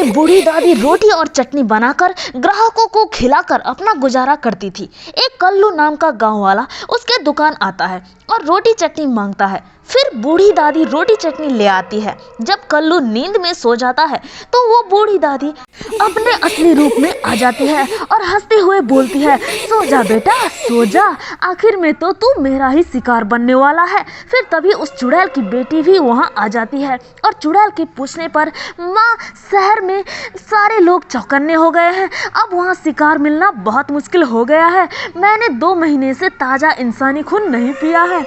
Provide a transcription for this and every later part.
बूढ़ी दादी रोटी और चटनी बनाकर ग्राहकों को खिलाकर अपना गुजारा करती थी। एक कल्लू नाम का गांव वाला उसके दुकान आता है और रोटी चटनी मांगता है। फिर बूढ़ी दादी रोटी चटनी ले आती है। जब कल्लू नींद में सो जाता है तो वो बूढ़ी दादी अपने असली रूप में आ जाती है और हंसते हुए बोलती है, सो जा बेटा सो जा, आखिर में तो तू मेरा ही शिकार बनने वाला है। फिर तभी उस चुड़ैल की बेटी भी वहाँ आ जाती है और चुड़ैल के पूछने पर माँ, शहर में सारे लोग चौकन्ने हो गए हैं, अब वहाँ शिकार मिलना बहुत मुश्किल हो गया है। मैंने 2 महीने से ताज़ा इंसानी खून नहीं पिया है।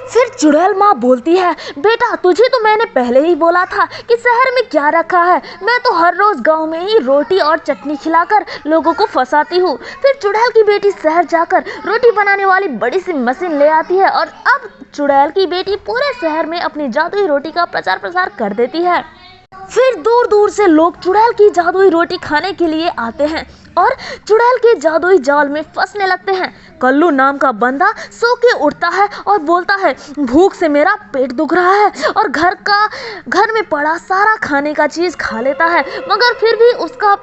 फिर चुड़ैल माँ बोलती है, बेटा तुझे तो मैंने पहले ही बोला था कि शहर में क्या रखा है, मैं तो हर रोज गांव में ही रोटी और चटनी खिलाकर लोगों को फंसाती हूँ। फिर चुड़ैल की बेटी शहर जाकर रोटी बनाने वाली बड़ी सी मशीन ले आती है और अब चुड़ैल की बेटी पूरे शहर में अपनी जादुई रोटी का प्रचार प्रसार कर देती है। फिर दूर दूर से लोग चुड़ैल की जादुई रोटी खाने के लिए आते हैं और चुड़ैल के जादुई जाल में फंसने लगते हैं। कल्लू नाम का बंदा सो के उठता है और बोलता है, भूख से मेरा पेट दुख रहा है, और घर में पड़ा सारा खाने का चीज खा लेता है, मगर फिर भी उसका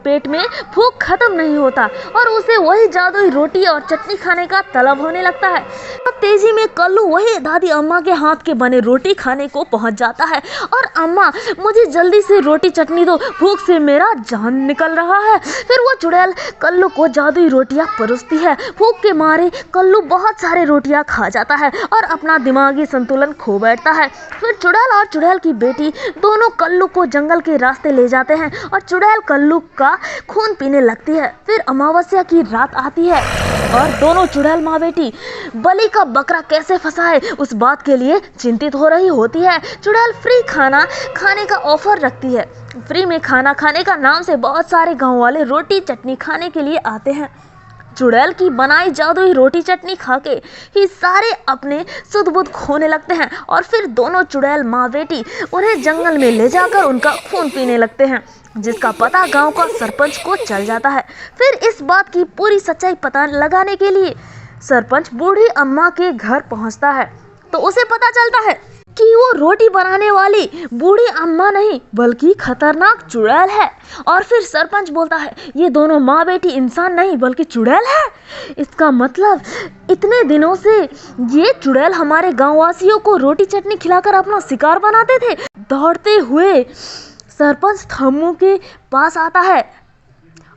पेट में भूख खत्म नहीं होता और उसे वही जादुई रोटी और चटनी खाने का तलब होने लगता है। अब तेजी में कल्लू वही दादी अम्मा के हाथ के बने रोटी खाने को पहुंच जाता है और अम्मा मुझे जल्दी से रोटी चटनी दो, भूख से मेरा जान निकल रहा है। फिर वो चुड़ैल कल्लू को जादुई रोटियां परोसती है। भूख के मारे कल्लू बहुत सारे रोटियां खा जाता है और अपना दिमागी संतुलन खो बैठता है। फिर चुड़ैल और चुड़ैल की बेटी दोनों कल्लू को जंगल के रास्ते ले जाते हैं और चुड़ैल कल्लू का खून पीने लगती है। फिर अमावस्या की रात आती है और दोनों चुड़ैल माँ बेटी बलि का बकरा कैसे फंसाए उस बात के लिए चिंतित हो रही होती है। चुड़ैल फ्री खाना खाने का ऑफर रखती है। फ्री में खाना खाने का नाम से बहुत सारे गांव वाले रोटी चटनी खाने के लिए आते हैं। चुड़ैल की बनाई जादुई रोटी चटनी खाके ही सारे अपने सुध बुध खोने लगते हैं और फिर दोनों चुड़ैल माँ बेटी उन्हें जंगल में ले जाकर उनका खून पीने लगते हैं, जिसका पता गांव का सरपंच को चल जाता है। फिर इस बात की पूरी सच्चाई पता लगाने के लिए सरपंच बूढ़ी अम्मा के घर पहुंचता है तो उसे पता चलता है कि वो रोटी बनाने वाली बूढ़ी अम्मा नहीं बल्कि खतरनाक चुड़ैल है। और फिर सरपंच बोलता है, ये दोनों माँ बेटी इंसान नहीं बल्कि चुड़ैल है। इसका मतलब इतने दिनों से ये चुड़ैल हमारे गांववासियों को रोटी चटनी खिलाकर अपना शिकार बनाते थे। दौड़ते हुए सरपंच थम्मू के पास आता है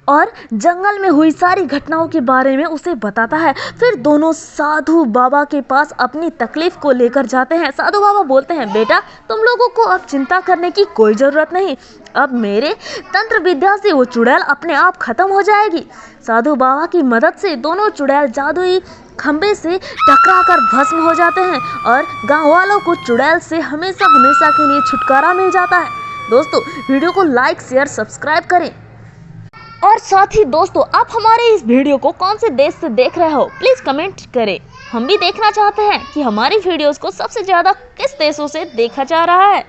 और जंगल में हुई सारी घटनाओं के बारे में उसे बताता है। फिर दोनों साधु बाबा के पास अपनी तकलीफ को लेकर जाते हैं। साधु बाबा बोलते हैं, बेटा तुम लोगों को अब चिंता करने की कोई ज़रूरत नहीं, अब मेरे तंत्र विद्या से वो चुड़ैल अपने आप खत्म हो जाएगी। साधु बाबा की मदद से दोनों चुड़ैल जादुई खंबे से टकराकर भस्म हो जाते हैं और गाँव वालों को चुड़ैल से हमेशा हमेशा के लिए छुटकारा मिल जाता है। दोस्तों वीडियो को लाइक शेयर सब्सक्राइब करें और साथ ही दोस्तों आप हमारे इस वीडियो को कौन से देश से देख रहे हो प्लीज़ कमेंट करें। हम भी देखना चाहते हैं कि हमारी वीडियोस को सबसे ज़्यादा किस देशों से देखा जा रहा है।